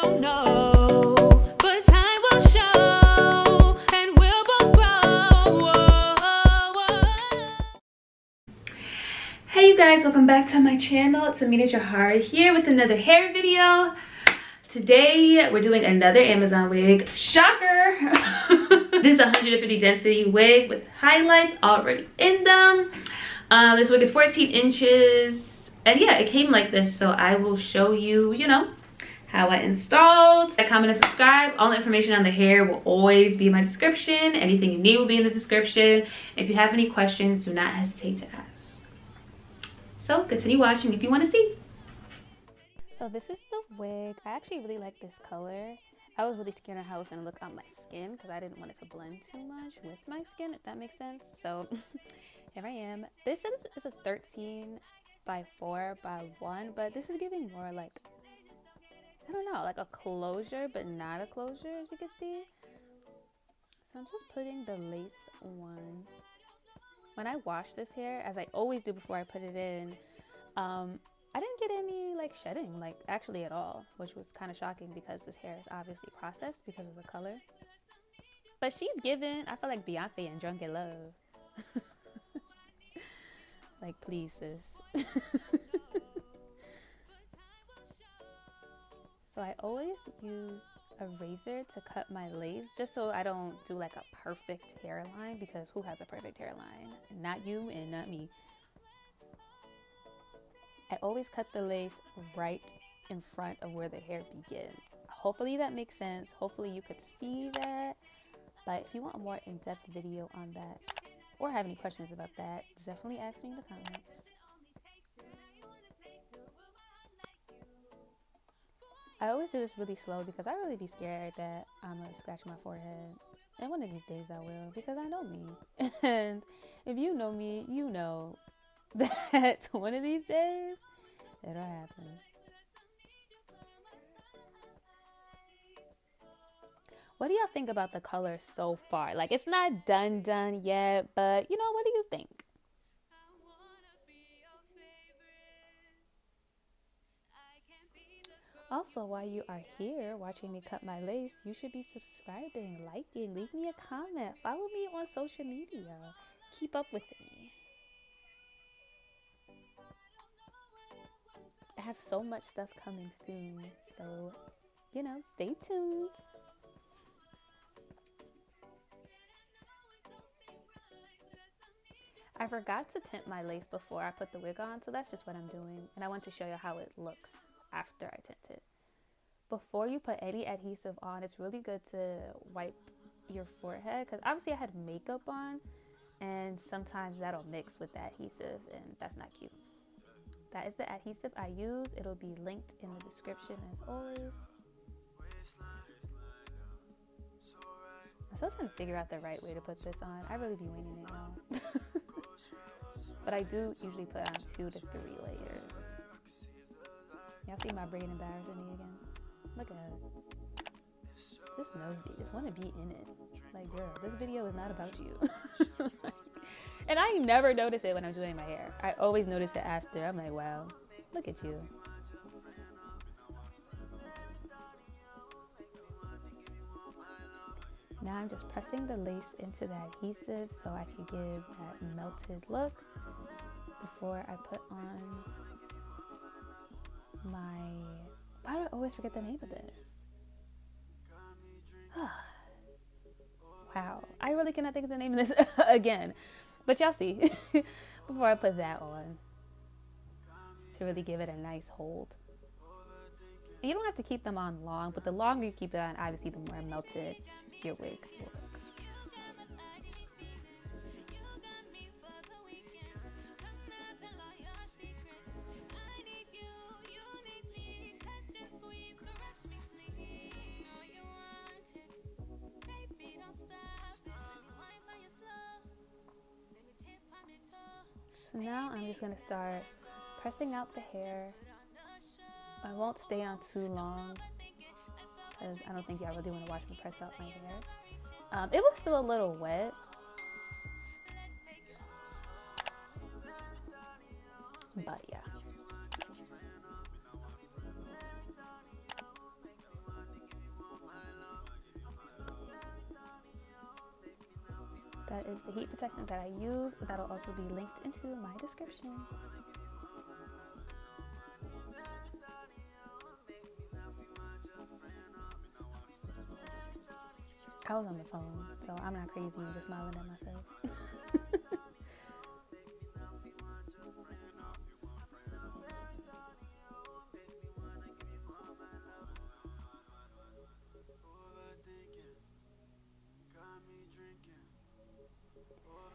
don't know, but time will show, and we'll both grow. Hey you guys, welcome back to my channel. It's Amina Jahar here with another hair video. Today we're doing another Amazon wig. Shocker! This is a 150 density wig with highlights already in them. This wig is 14 inches. And yeah, it came like this, so I will show you, how I installed. Comment and subscribe. All the information on the hair will always be in my description. Anything you need will be in the description. If you have any questions, do not hesitate to ask. So continue watching if you want to see. So this is the wig. I actually really like this color. I was really scared of how it was going to look on my skin because I didn't want it to blend too much with my skin, if that makes sense. So here I am. This is a 13 by 4 by 1, but this is giving more like, I don't know, like a closure, but not a closure, as you can see. So I'm just putting the lace on. When I wash this hair, as I always do before I put it in, I didn't get any like shedding, like actually at all, which was kind of shocking because this hair is obviously processed because of the color. But she's given, I feel like Beyonce in Drunk in Love. Like, please, sis. So I always use a razor to cut my lace just so I don't do like a perfect hairline, because who has a perfect hairline? Not you and not me. I always cut the lace right in front of where the hair begins. Hopefully that makes sense. Hopefully you could see that. But if you want a more in-depth video on that or have any questions about that, definitely ask me in the comments. I always do this really slow because I really be scared that I'm going to scratch my forehead. And one of these days I will, because I know me. And if you know me, you know that one of these days it'll happen. What do y'all think about the color so far? Like, it's not done yet, but what do you think? Also, while you are here watching me cut my lace, you should be subscribing, liking, leave me a comment, follow me on social media, keep up with me. I have so much stuff coming soon, so, stay tuned. I forgot to tint my lace before I put the wig on, so that's just what I'm doing. And I want to show you how it looks after I tint it. Before you put any adhesive on, it's really good to wipe your forehead, because obviously I had makeup on, and sometimes that'll mix with the adhesive, and that's not cute. That is the adhesive I use. It'll be linked in the description as always. I'm still trying to figure out the right way to put this on. I really be winging it now. But I do usually put on 2 to 3 layers. Y'all see my braid embarrassing me again? Look at it. Just nosy. Just want to be in it. Like, girl, this video is not about you. And I never notice it when I'm doing my hair. I always notice it after. I'm like, wow, look at you. Now I'm just pressing the lace into the adhesive so I can give that melted look before I put on my... Why do I always forget the name of this? Wow, I really cannot think of the name of this again. But y'all see, before I put that on, to really give it a nice hold. And you don't have to keep them on long, but the longer you keep it on, obviously the more melted your wig will look. So now I'm just going to start pressing out the hair. I won't stay on too long because I don't think y'all really want to watch me press out my hair. It was still a little wet. But yeah. that is the heat protectant that I use. That'll also be linked into my description. I was on the phone, so I'm not crazy and just smiling at myself.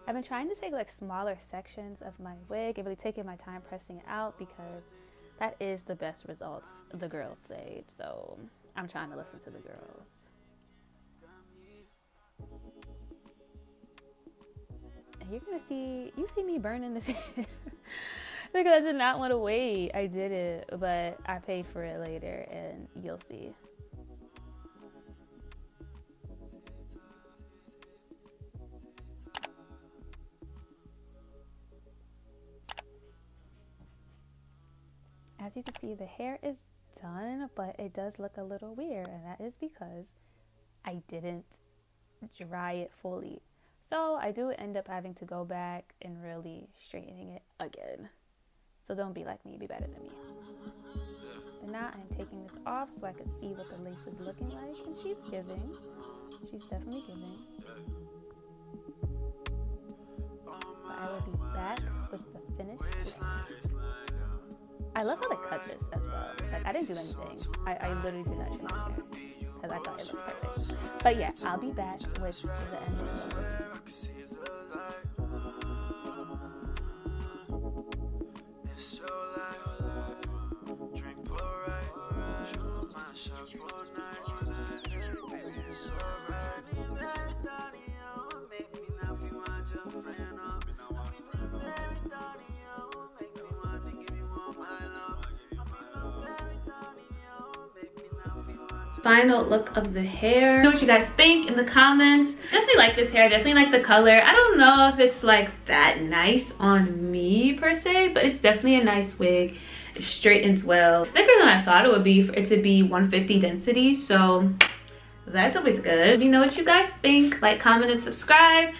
I've been trying to take like smaller sections of my wig and really taking my time pressing it out because that is the best results the girls say. So I'm trying to listen to the girls. And you're gonna see, you see me burning this because I did not want to wait. I did it, but I paid for it later and you'll see. As you can see, the hair is done, but it does look a little weird, and that is because I didn't dry it fully. So I do end up having to go back and really straightening it again. So don't be like me, be better than me. But now I'm taking this off so I can see what the lace is looking like, and she's giving. She's definitely giving. But I will be back with the finished look. I love how they cut this as well. Like, I didn't do anything. I literally did not change my hair because I thought it looked perfect. But yeah, I'll be back with the end result. Final look of the hair. Know what you guys think in the comments. Definitely like this hair, definitely like the color. I don't know if it's like that nice on me per se, but it's definitely a nice wig. It straightens well. It's thicker than I thought it would be for it to be 150 density, so that's always good. Let me know what you guys think. Like, comment, and subscribe.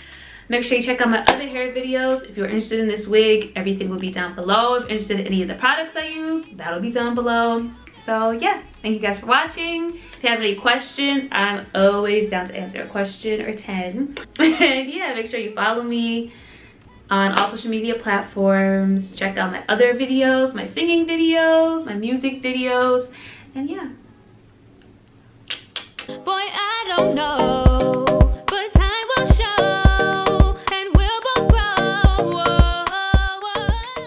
Make sure you check out my other hair videos. If you're interested in this wig, everything will be down below. If you're interested in any of the products I use, that'll be down below. So yeah, thank you guys for watching. If you have any questions, I'm always down to answer a question or 10. And yeah, make sure you follow me on all social media platforms. Check out my other videos, my singing videos, my music videos, and yeah. Boy, I don't know.